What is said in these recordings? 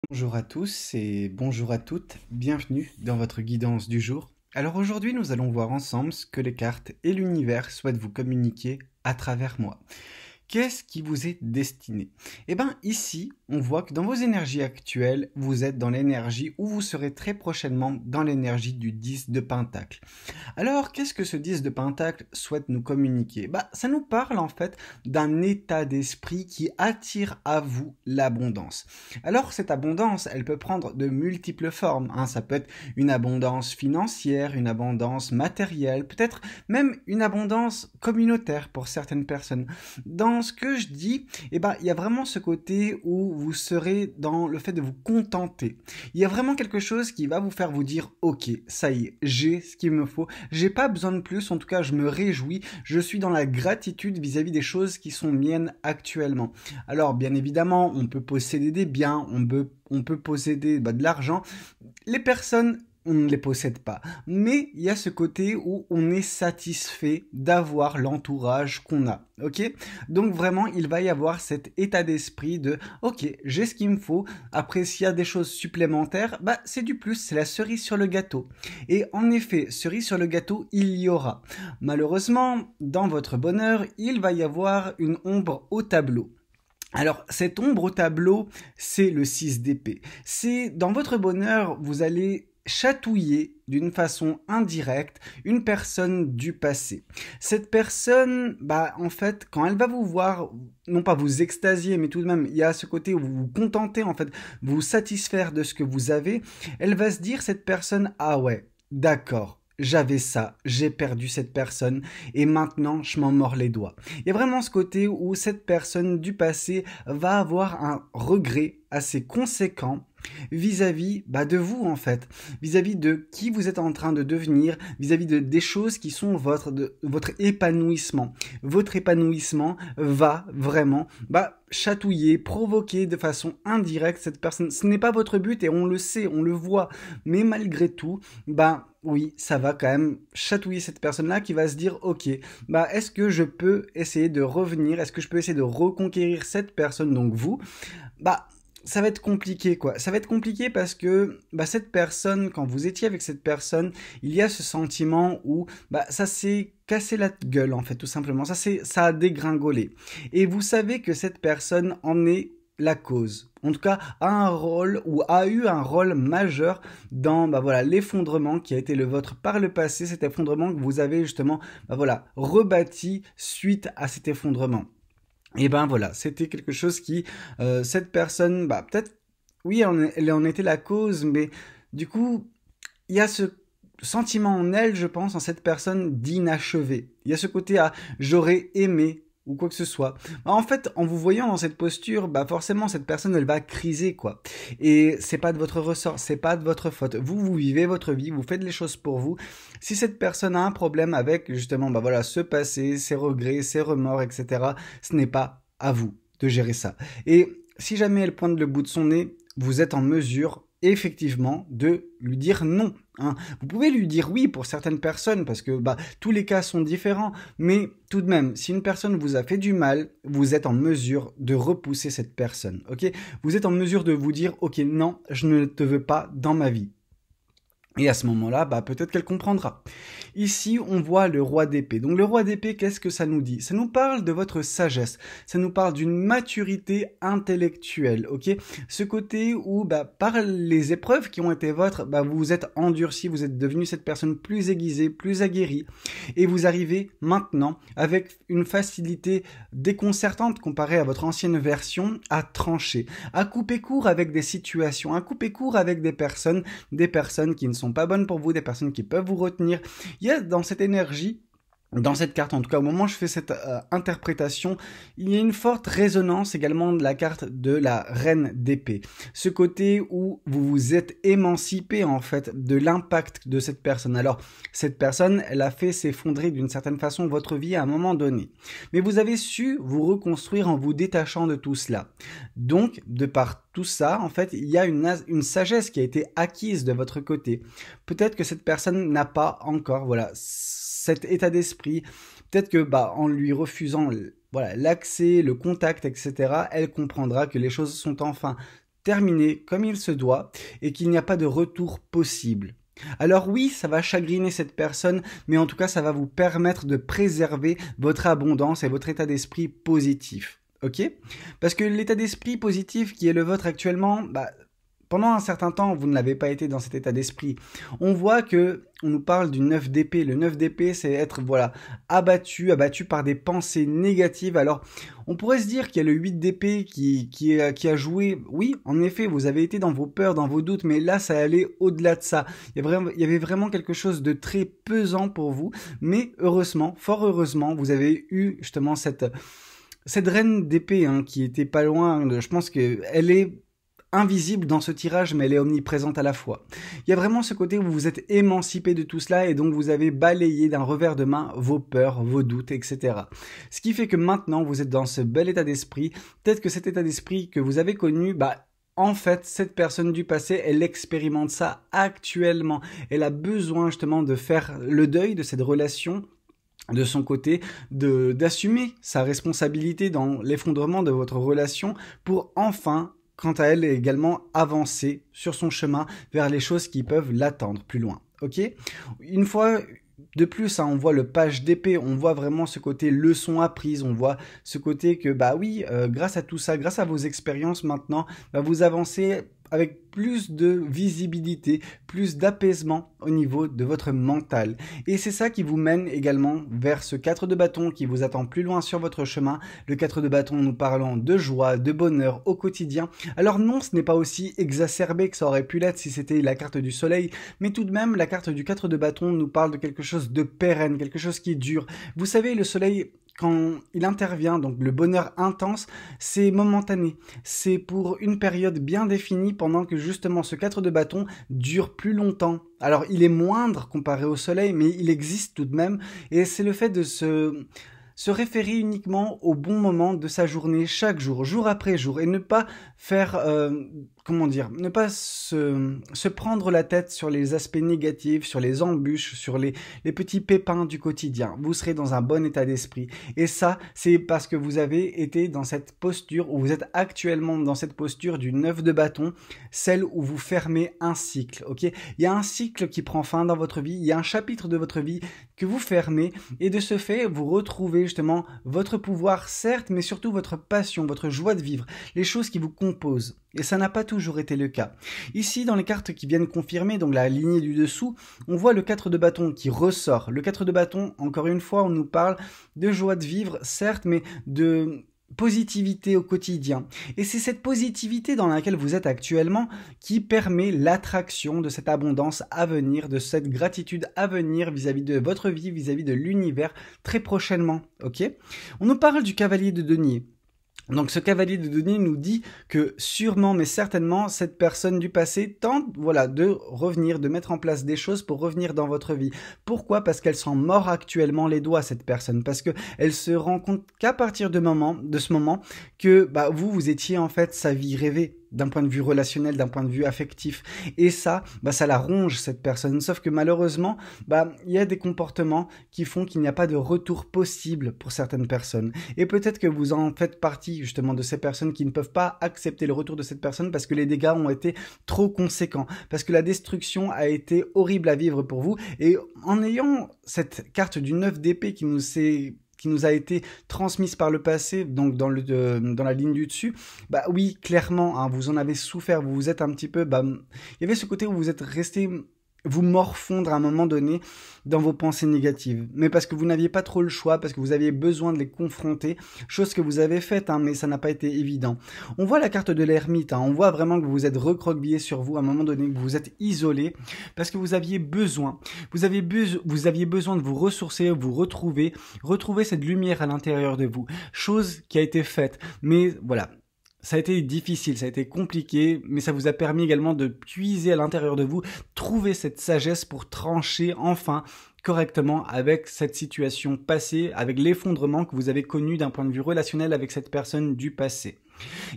Bonjour à tous et bonjour à toutes, bienvenue dans votre guidance du jour. Alors aujourd'hui nous allons voir ensemble ce que les cartes et l'univers souhaitent vous communiquer à travers moi. Qu'est-ce qui vous est destiné? Eh bien ici, on voit que dans vos énergies actuelles, vous êtes dans l'énergie ou vous serez très prochainement dans l'énergie du 10 de Pentacle. Alors, qu'est-ce que ce 10 de Pentacle souhaite nous communiquer? Ça nous parle en fait d'un état d'esprit qui attire à vous l'abondance. Alors, cette abondance, elle peut prendre de multiples formes, hein. Ça peut être une abondance financière, une abondance matérielle, peut-être même une abondance communautaire pour certaines personnes. Dans ce que je dis, il y a vraiment ce côté où vous serez dans le fait de vous contenter. Il y a vraiment quelque chose qui va vous faire vous dire, ok, ça y est, j'ai ce qu'il me faut. J'ai pas besoin de plus, en tout cas je me réjouis, je suis dans la gratitude vis-à-vis des choses qui sont miennes actuellement. Alors bien évidemment, on peut posséder des biens, on peut posséder de l'argent. Les personnes, on ne les possède pas. Mais il y a ce côté où on est satisfait d'avoir l'entourage qu'on a. Ok? Donc vraiment, il va y avoir cet état d'esprit de ok, j'ai ce qu'il me faut. Après, s'il y a des choses supplémentaires, c'est du plus, c'est la cerise sur le gâteau. Et en effet, cerise sur le gâteau, il y aura. Malheureusement, dans votre bonheur, il va y avoir une ombre au tableau. Alors, cette ombre au tableau, c'est le 6 d'épée. C'est dans votre bonheur, vous allez chatouiller d'une façon indirecte une personne du passé. Cette personne, en fait, quand elle va vous voir, non pas vous extasier, mais tout de même, il y a ce côté où vous vous contentez, en fait, vous satisfaire de ce que vous avez, elle va se dire, cette personne, ah ouais, d'accord. J'avais ça, j'ai perdu cette personne et maintenant je m'en mords les doigts. Il y a vraiment ce côté où cette personne du passé va avoir un regret assez conséquent vis-à-vis de vous en fait, vis-à-vis de qui vous êtes en train de devenir, vis-à-vis des choses qui sont votre épanouissement. Votre épanouissement va vraiment chatouiller, provoquer de façon indirecte cette personne. Ce n'est pas votre but et on le sait, on le voit, mais malgré tout, oui, ça va quand même chatouiller cette personne-là qui va se dire, ok, est-ce que je peux essayer de revenir, est-ce que je peux essayer de reconquérir cette personne, donc vous, ça va être compliqué quoi. Ça va être compliqué parce que cette personne, quand vous étiez avec cette personne, il y a ce sentiment où ça s'est cassé la gueule en fait tout simplement. Ça a dégringolé. Et vous savez que cette personne en est la cause. En tout cas, a un rôle ou a eu un rôle majeur dans l'effondrement qui a été le vôtre par le passé, cet effondrement que vous avez justement rebâti suite à cet effondrement. Et voilà, c'était quelque chose qui, cette personne, peut-être, oui, elle en était la cause, mais du coup, il y a ce sentiment en elle, je pense, en cette personne d'inachevé. Il y a ce côté à j'aurais aimé ou quoi que ce soit. En fait, en vous voyant dans cette posture, forcément, cette personne, elle va criser, quoi. Et c'est pas de votre ressort, c'est pas de votre faute. Vous vivez votre vie, vous faites les choses pour vous. Si cette personne a un problème avec, justement, ce passé, ses regrets, ses remords, etc., ce n'est pas à vous de gérer ça. Et si jamais elle pointe le bout de son nez, vous êtes en mesure effectivement de lui dire non. Hein. Vous pouvez lui dire oui pour certaines personnes parce que tous les cas sont différents, mais tout de même, si une personne vous a fait du mal, vous êtes en mesure de repousser cette personne. Ok, vous êtes en mesure de vous dire ok non, je ne te veux pas dans ma vie. Et à ce moment-là, peut-être qu'elle comprendra. Ici, on voit le roi d'épée. Donc le roi d'épée, qu'est-ce que ça nous dit? Ça nous parle de votre sagesse. Ça nous parle d'une maturité intellectuelle, ok? Ce côté où, par les épreuves qui ont été vôtres, vous vous êtes endurci, vous êtes devenu cette personne plus aiguisée, plus aguerrie. Et vous arrivez maintenant, avec une facilité déconcertante comparée à votre ancienne version, à trancher, à couper court avec des situations, à couper court avec des personnes qui ne sont pas bonnes pour vous, des personnes qui peuvent vous retenir. Il y a dans cette énergie, dans cette carte, en tout cas au moment où je fais cette interprétation, il y a une forte résonance également de la carte de la reine d'épée. Ce côté où vous vous êtes émancipé en fait de l'impact de cette personne. Alors cette personne, elle a fait s'effondrer d'une certaine façon votre vie à un moment donné. Mais vous avez su vous reconstruire en vous détachant de tout cela. Donc, de par tout ça, en fait, il y a une sagesse qui a été acquise de votre côté. Peut-être que cette personne n'a pas encore, cet état d'esprit. Peut-être que, en lui refusant, l'accès, le contact, etc., elle comprendra que les choses sont enfin terminé comme il se doit et qu'il n'y a pas de retour possible. Alors oui, ça va chagriner cette personne, mais en tout cas, ça va vous permettre de préserver votre abondance et votre état d'esprit positif. Ok ? Parce que l'état d'esprit positif qui est le vôtre actuellement, pendant un certain temps, vous ne l'avez pas été dans cet état d'esprit. On voit que on nous parle du 9 d'épée. Le 9 d'épée, c'est être abattu par des pensées négatives. Alors, on pourrait se dire qu'il y a le 8 d'épée qui a joué. Oui, en effet, vous avez été dans vos peurs, dans vos doutes, mais là, ça allait au-delà de ça. Il y avait vraiment quelque chose de très pesant pour vous, mais heureusement, fort heureusement, vous avez eu justement cette reine d'épée qui était pas loin. Je pense qu'elle est invisible dans ce tirage, mais elle est omniprésente à la fois. Il y a vraiment ce côté où vous vous êtes émancipé de tout cela et donc vous avez balayé d'un revers de main vos peurs, vos doutes, etc. Ce qui fait que maintenant, vous êtes dans ce bel état d'esprit. Peut-être que cet état d'esprit que vous avez connu, en fait, cette personne du passé, elle expérimente ça actuellement. Elle a besoin justement de faire le deuil de cette relation de son côté, d'assumer sa responsabilité dans l'effondrement de votre relation pour enfin quant à elle, également avancer sur son chemin vers les choses qui peuvent l'attendre plus loin. Ok ? Une fois de plus, on voit le page d'épée, on voit vraiment ce côté leçon apprise, on voit ce côté que, grâce à tout ça, grâce à vos expériences maintenant, vous avancez avec plus de visibilité, plus d'apaisement au niveau de votre mental. Et c'est ça qui vous mène également vers ce 4 de bâton qui vous attend plus loin sur votre chemin. Le 4 de bâton, nous parlons de joie, de bonheur au quotidien. Alors non, ce n'est pas aussi exacerbé que ça aurait pu l'être si c'était la carte du soleil, mais tout de même, la carte du 4 de bâton nous parle de quelque chose de pérenne, quelque chose qui dure. Vous savez, le soleil, quand il intervient, donc le bonheur intense, c'est momentané. C'est pour une période bien définie pendant que justement ce 4 de bâton dure plus longtemps. Alors il est moindre comparé au soleil, mais il existe tout de même. Et c'est le fait de se référer uniquement au bon moment de sa journée, chaque jour, jour après jour, et ne pas faire, ne pas se prendre la tête sur les aspects négatifs, sur les embûches, sur les petits pépins du quotidien. Vous serez dans un bon état d'esprit. Et ça, c'est parce que vous avez été dans cette posture, ou vous êtes actuellement dans cette posture du 9 de bâton, celle où vous fermez un cycle, ok ? Il y a un cycle qui prend fin dans votre vie, il y a un chapitre de votre vie que vous fermez, et de ce fait, vous retrouvez justement votre pouvoir, certes, mais surtout votre passion, votre joie de vivre, les choses qui vous composent. Et ça n'a pas toujours été le cas. Ici, dans les cartes qui viennent confirmer, donc la lignée du dessous, on voit le 4 de bâton qui ressort. Le 4 de bâton, encore une fois, on nous parle de joie de vivre, certes, mais de positivité au quotidien. Et c'est cette positivité dans laquelle vous êtes actuellement qui permet l'attraction de cette abondance à venir, de cette gratitude à venir vis-à-vis de votre vie, vis-à-vis de l'univers très prochainement. Ok ? On nous parle du cavalier de denier. Donc ce cavalier de denier nous dit que sûrement mais certainement cette personne du passé tente de revenir, de mettre en place des choses pour revenir dans votre vie. Pourquoi ? Parce qu'elle s'en mord actuellement les doigts, cette personne, parce que elle se rend compte qu'à partir de ce moment que vous étiez en fait sa vie rêvée, d'un point de vue relationnel, d'un point de vue affectif. Et ça, ça la ronge, cette personne. Sauf que malheureusement, il y a des comportements qui font qu'il n'y a pas de retour possible pour certaines personnes. Et peut-être que vous en faites partie, justement, de ces personnes qui ne peuvent pas accepter le retour de cette personne parce que les dégâts ont été trop conséquents, parce que la destruction a été horrible à vivre pour vous. Et en ayant cette carte du 9 d'épée qui nous a été transmise par le passé, donc dans la ligne du dessus, oui, clairement, vous en avez souffert, vous vous êtes un petit peu, il y avait ce côté où vous êtes resté vous morfondre à un moment donné dans vos pensées négatives, mais parce que vous n'aviez pas trop le choix, parce que vous aviez besoin de les confronter, chose que vous avez faite, mais ça n'a pas été évident. On voit la carte de l'ermite, on voit vraiment que vous vous êtes recroquevillé sur vous à un moment donné, que vous vous êtes isolé, parce que vous aviez besoin de vous ressourcer, vous retrouver cette lumière à l'intérieur de vous, chose qui a été faite, mais voilà. Ça a été difficile, ça a été compliqué, mais ça vous a permis également de puiser à l'intérieur de vous, trouver cette sagesse pour trancher enfin correctement avec cette situation passée, avec l'effondrement que vous avez connu d'un point de vue relationnel avec cette personne du passé.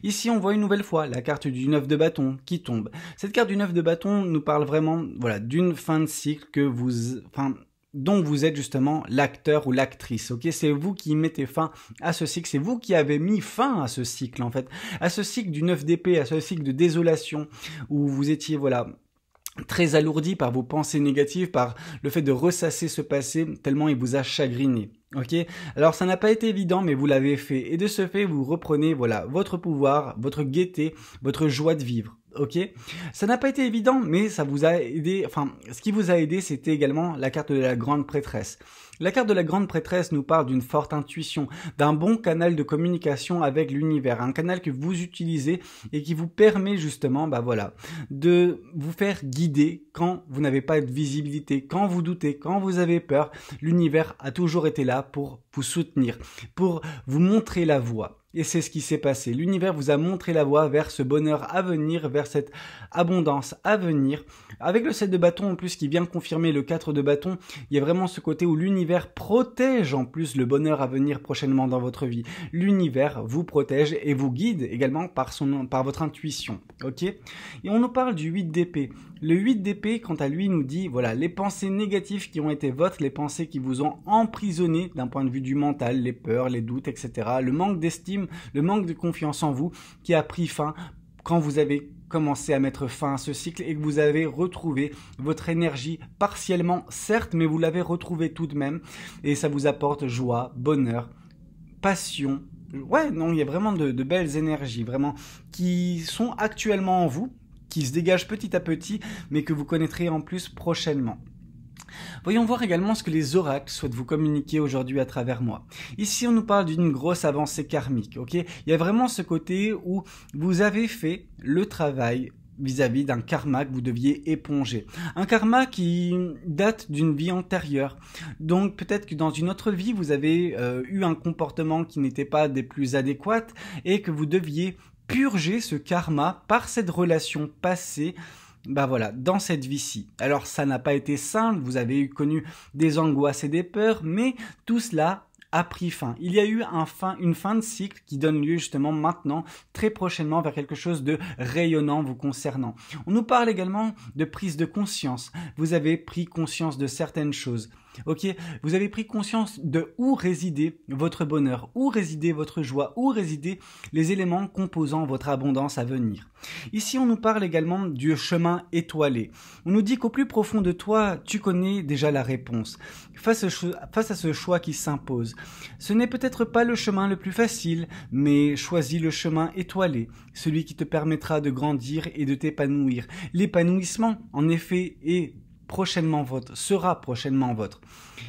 Ici, on voit une nouvelle fois la carte du 9 de bâton qui tombe. Cette carte du 9 de bâton nous parle vraiment, d'une fin de cycle dont vous êtes justement l'acteur ou l'actrice, ok? C'est vous qui mettez fin à ce cycle, c'est vous qui avez mis fin à ce cycle en fait, à ce cycle du 9 d'épée, à ce cycle de désolation où vous étiez, voilà, très alourdi par vos pensées négatives, par le fait de ressasser ce passé tellement il vous a chagriné. Ok, alors ça n'a pas été évident, mais vous l'avez fait. Et de ce fait, vous reprenez, voilà, votre pouvoir, votre gaieté, votre joie de vivre. Ok, ça n'a pas été évident, mais ça vous a aidé. Enfin, ce qui vous a aidé, c'était également la carte de la grande prêtresse. La carte de la grande prêtresse nous parle d'une forte intuition, d'un bon canal de communication avec l'univers, un canal que vous utilisez et qui vous permet justement, bah voilà, de vous faire guider quand vous n'avez pas de visibilité, quand vous doutez, quand vous avez peur. L'univers a toujours été là pour vous soutenir, pour vous montrer la voie. Et c'est ce qui s'est passé. L'univers vous a montré la voie vers ce bonheur à venir, vers cette abondance à venir. Avec le 7 de bâton en plus qui vient confirmer le 4 de bâton, il y a vraiment ce côté où l'univers protège en plus le bonheur à venir prochainement dans votre vie. L'univers vous protège et vous guide également par votre intuition. Ok ? Et on nous parle du 8 d'épée. Le 8 d'épée, quant à lui, nous dit, voilà, les pensées négatives qui ont été vôtres, les pensées qui vous ont emprisonné d'un point de vue du mental, les peurs, les doutes, etc. Le manque d'estime, le manque de confiance en vous qui a pris fin quand vous avez commencé à mettre fin à ce cycle et que vous avez retrouvé votre énergie partiellement, certes, mais vous l'avez retrouvée tout de même et ça vous apporte joie, bonheur, passion. Ouais, non, il y a vraiment de belles énergies, vraiment, qui sont actuellement en vous, qui se dégagent petit à petit, mais que vous connaîtrez en plus prochainement. Voyons voir également ce que les oracles souhaitent vous communiquer aujourd'hui à travers moi. Ici, on nous parle d'une grosse avancée karmique, ok ? Il y a vraiment ce côté où vous avez fait le travail vis-à-vis d'un karma que vous deviez éponger. Un karma qui date d'une vie antérieure. Donc peut-être que dans une autre vie, vous avez eu un comportement qui n'était pas des plus adéquats et que vous deviez purger ce karma par cette relation passée, bah voilà, dans cette vie-ci. Alors ça n'a pas été simple, vous avez connu des angoisses et des peurs, mais tout cela a pris fin. Il y a eu une fin de cycle qui donne lieu justement maintenant, très prochainement, vers quelque chose de rayonnant vous concernant. On nous parle également de prise de conscience. Vous avez pris conscience de certaines choses. Ok, vous avez pris conscience de où résidait votre bonheur, où résidait votre joie, où résidaient les éléments composant votre abondance à venir. Ici, on nous parle également du chemin étoilé. On nous dit qu'au plus profond de toi, tu connais déjà la réponse. Face à ce choix qui s'impose, ce n'est peut-être pas le chemin le plus facile, mais choisis le chemin étoilé, celui qui te permettra de grandir et de t'épanouir. L'épanouissement, en effet, sera prochainement votre.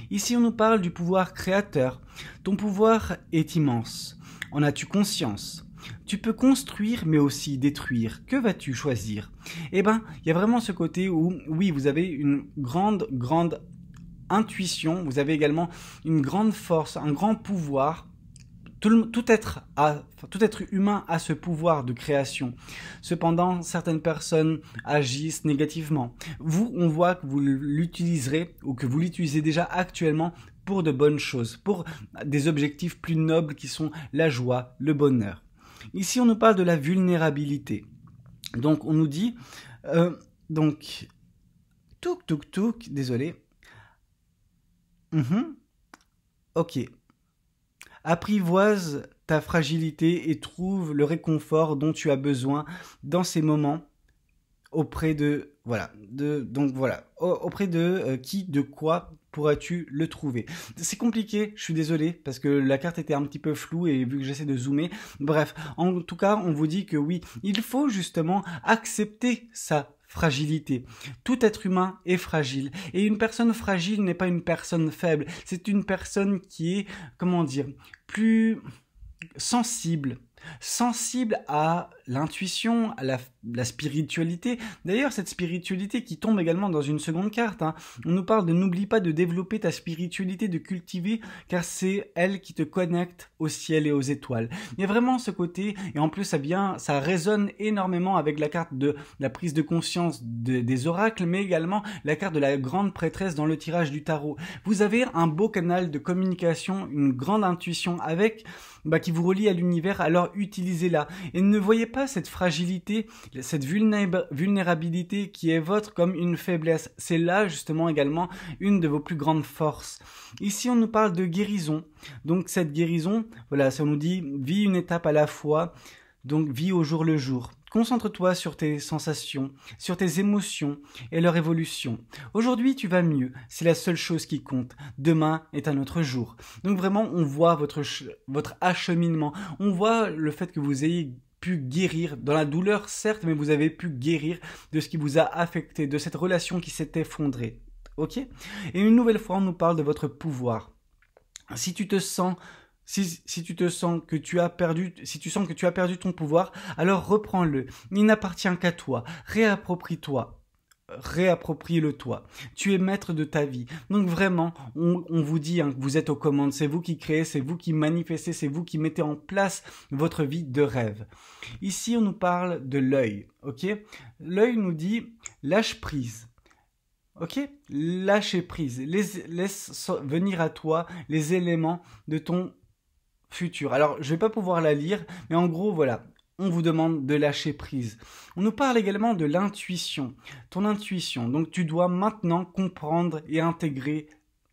Ici, on nous parle du pouvoir créateur. Ton pouvoir est immense. En as-tu conscience ? Tu peux construire, mais aussi détruire. Que vas-tu choisir ? Eh bien, il y a vraiment ce côté où, oui, vous avez une grande intuition, vous avez également une grande force, un grand pouvoir. Tout être humain a ce pouvoir de création. Cependant, certaines personnes agissent négativement. Vous, on voit que vous l'utiliserez ou que vous l'utilisez déjà actuellement pour de bonnes choses, pour des objectifs plus nobles qui sont la joie, le bonheur. Ici, on nous parle de la vulnérabilité. Donc, on nous dit... désolé. Ok. Apprivoise ta fragilité et trouve le réconfort dont tu as besoin dans ces moments auprès de qui, de quoi pourras-tu le trouver. C'est compliqué, je suis désolé, parce que la carte était un petit peu floue et vu que j'essaie de zoomer. Bref, en tout cas, on vous dit que oui, il faut justement accepter ça. Fragilité. Tout être humain est fragile. Et une personne fragile n'est pas une personne faible. C'est une personne qui est, plus sensible à l'intuition, à la spiritualité. D'ailleurs, cette spiritualité qui tombe également dans une seconde carte. On nous parle de n'oublie pas de développer ta spiritualité, de cultiver, car c'est elle qui te connecte au ciel et aux étoiles. Il y a vraiment ce côté, et en plus ça résonne énormément avec la carte de la prise de conscience des oracles, mais également la carte de la grande prêtresse dans le tirage du tarot. Vous avez un beau canal de communication, une grande intuition qui vous relie à l'univers, alors utilisez-la. Et ne voyez pas cette fragilité, cette vulnérabilité qui est votre comme une faiblesse. C'est là justement également une de vos plus grandes forces. Ici, on nous parle de guérison. Donc cette guérison, voilà, ça nous dit vis une étape à la fois, donc vis au jour le jour. Concentre-toi sur tes sensations, sur tes émotions et leur évolution. Aujourd'hui, tu vas mieux. C'est la seule chose qui compte. Demain est un autre jour. Donc vraiment, on voit votre acheminement. On voit le fait que vous ayez pu guérir, dans la douleur certes, mais vous avez pu guérir de ce qui vous a affecté, de cette relation qui s'est effondrée. Ok ? Et une nouvelle fois, on nous parle de votre pouvoir. Si tu sens que tu as perdu ton pouvoir, alors reprends-le. Il n'appartient qu'à toi. Réapproprie-le toi. Tu es maître de ta vie. Donc vraiment, on vous dit que vous êtes aux commandes. C'est vous qui créez, c'est vous qui manifestez, c'est vous qui mettez en place votre vie de rêve. Ici, on nous parle de l'œil. Ok ? L'œil nous dit lâche prise. Ok, lâcher prise, laisse venir à toi les éléments de ton futur. Alors, je vais pas pouvoir la lire, mais en gros, voilà, on vous demande de lâcher prise. On nous parle également de l'intuition, ton intuition. Donc, tu dois maintenant comprendre et intégrer,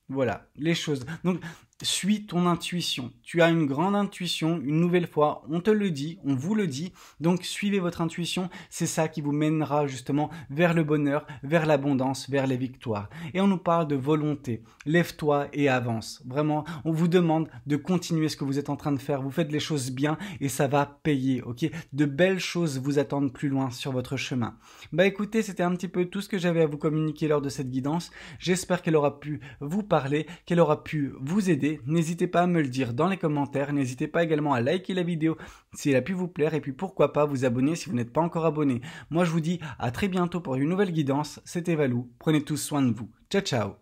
voilà, les choses. Donc, suis ton intuition. Tu as une grande intuition, une nouvelle fois, on te le dit, on vous le dit. Donc suivez votre intuition, c'est ça qui vous mènera justement vers le bonheur, vers l'abondance, vers les victoires. Et on nous parle de volonté. Lève-toi et avance. Vraiment, on vous demande de continuer ce que vous êtes en train de faire. Vous faites les choses bien et ça va payer, ok ? De belles choses vous attendent plus loin sur votre chemin. Bah écoutez, c'était un petit peu tout ce que j'avais à vous communiquer lors de cette guidance. J'espère qu'elle aura pu vous parler, qu'elle aura pu vous aider. N'hésitez pas à me le dire dans les commentaires, n'hésitez pas également à liker la vidéo si elle a pu vous plaire et puis pourquoi pas vous abonner si vous n'êtes pas encore abonné. Moi je vous dis à très bientôt pour une nouvelle guidance, c'était Valou, prenez tous soin de vous. Ciao ciao.